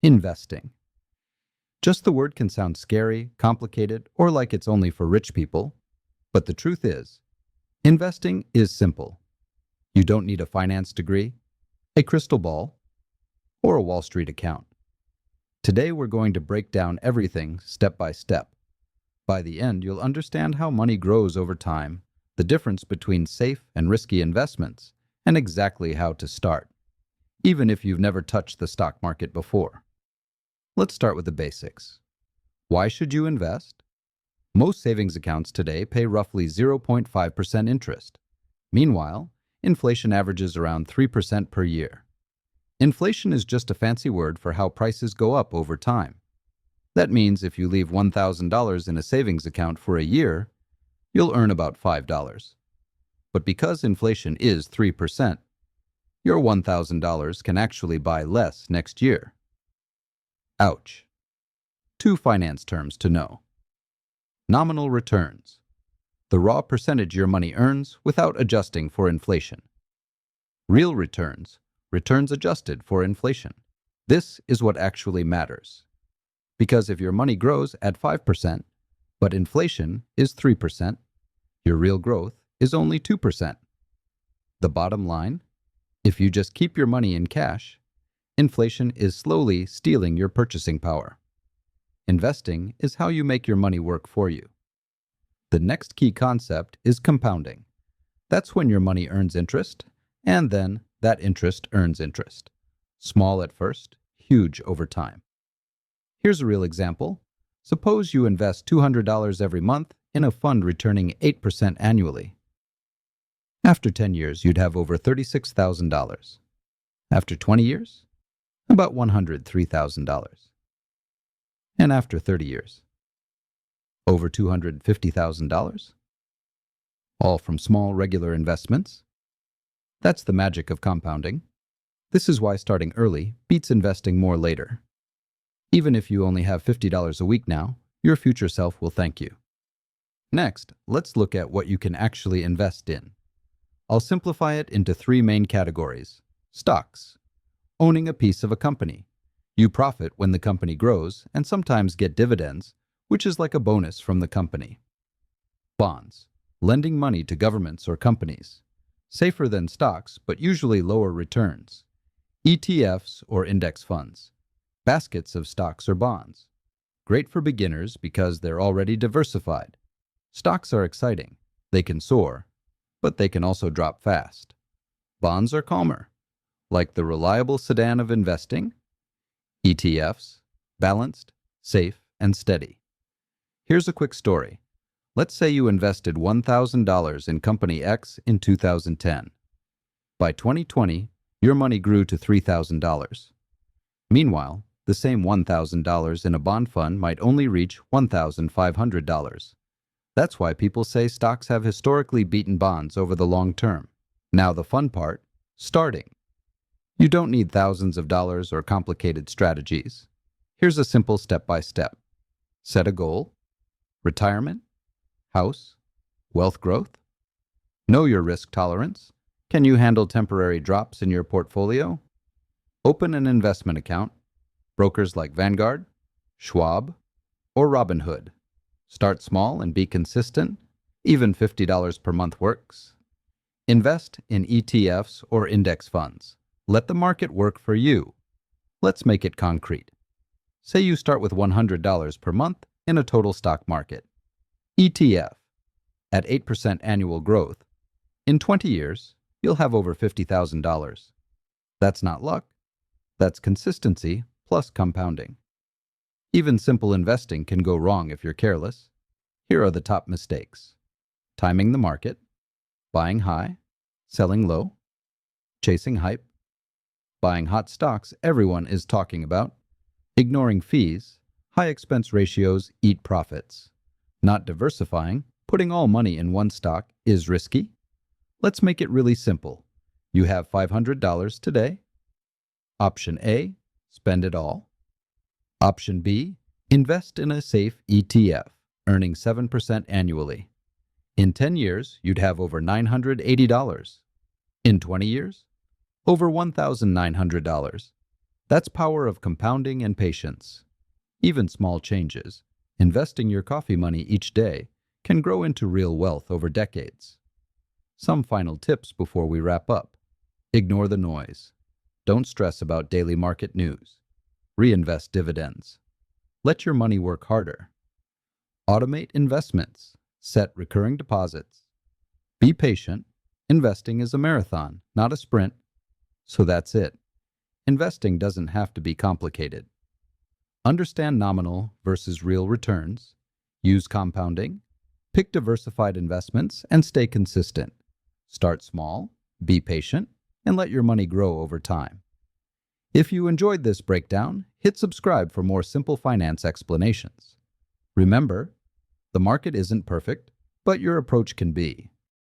Investing. Just the word can sound scary, complicated, or like it's only for rich people. But the truth is, investing is simple. You don't need a finance degree, a crystal ball, or a Wall Street account. Today we're going to break down everything step by step. By the end, you'll understand how money grows over time, the difference between safe and risky investments, and exactly how to start, even if you've never touched the stock market before. Let's start with the basics. Why should you invest? Most savings accounts today pay roughly 0.5% interest. Meanwhile, inflation averages around 3% per year. Inflation is just a fancy word for how prices go up over time. That means if you leave $1,000 in a savings account for a year, you'll earn about $5. But because inflation is 3%, your $1,000 can actually buy less next year. Ouch. Two finance terms to know. Nominal returns. The raw percentage your money earns without adjusting for inflation. Real returns. Returns adjusted for inflation. This is what actually matters. Because if your money grows at 5%, but inflation is 3%, your real growth is only 2%. The bottom line? If you just keep your money in cash, inflation is slowly stealing your purchasing power. Investing is how you make your money work for you. The next key concept is compounding. That's when your money earns interest, and then that interest earns interest. Small at first, huge over time. Here's a real example. Suppose you invest $200 every month in a fund returning 8% annually. After 10 years, you'd have over $36,000. After 20 years, about $103,000. And after 30 years, over $250,000. All from small, regular investments. That's the magic of compounding. This is why starting early beats investing more later. Even if you only have $50 a week now, your future self will thank you. Next, let's look at what you can actually invest in. I'll simplify it into three main categories. Stocks. Owning a piece of a company. You profit when the company grows and sometimes get dividends, which is like a bonus from the company. Bonds. Lending money to governments or companies. Safer than stocks, but usually lower returns. ETFs or index funds. Baskets of stocks or bonds. Great for beginners because they're already diversified. Stocks are exciting. They can soar, but they can also drop fast. Bonds are calmer, like the reliable sedan of investing. ETFs, balanced, safe, and steady. Here's a quick story. Let's say you invested $1,000 in Company X in 2010. By 2020, your money grew to $3,000. Meanwhile, the same $1,000 in a bond fund might only reach $1,500. That's why people say stocks have historically beaten bonds over the long term. Now the fun part, starting. You don't need thousands of dollars or complicated strategies. Here's a simple step-by-step. Set a goal. Retirement. House. Wealth growth. Know your risk tolerance. Can you handle temporary drops in your portfolio? Open an investment account. Brokers like Vanguard, Schwab, or Robinhood. Start small and be consistent. Even $50 per month works. Invest in ETFs or index funds. Let the market work for you. Let's make it concrete. Say you start with $100 per month in a total stock market. ETF. At 8% annual growth. In 20 years, you'll have over $50,000. That's not luck. That's consistency plus compounding. Even simple investing can go wrong if you're careless. Here are the top mistakes. Timing the market. Buying high. Selling low. Chasing hype. Buying hot stocks everyone is talking about. Ignoring fees. High expense ratios eat profits. Not diversifying. Putting all money in one stock is risky. Let's make it really simple. You have $500 today. Option A, spend it all. Option B, invest in a safe ETF, earning 7% annually. In 10 years, you'd have over $980. In 20 years, over $1,900. That's power of compounding and patience. Even small changes, investing your coffee money each day, can grow into real wealth over decades. Some final tips before we wrap up. Ignore the noise. Don't stress about daily market news. Reinvest dividends. Let your money work harder. Automate investments. Set recurring deposits. Be patient. Investing is a marathon, not a sprint. So that's it. Investing doesn't have to be complicated. Understand nominal versus real returns. Use compounding. Pick diversified investments and stay consistent. Start small, be patient, and let your money grow over time. If you enjoyed this breakdown, hit subscribe for more simple finance explanations. Remember, the market isn't perfect, but your approach can be.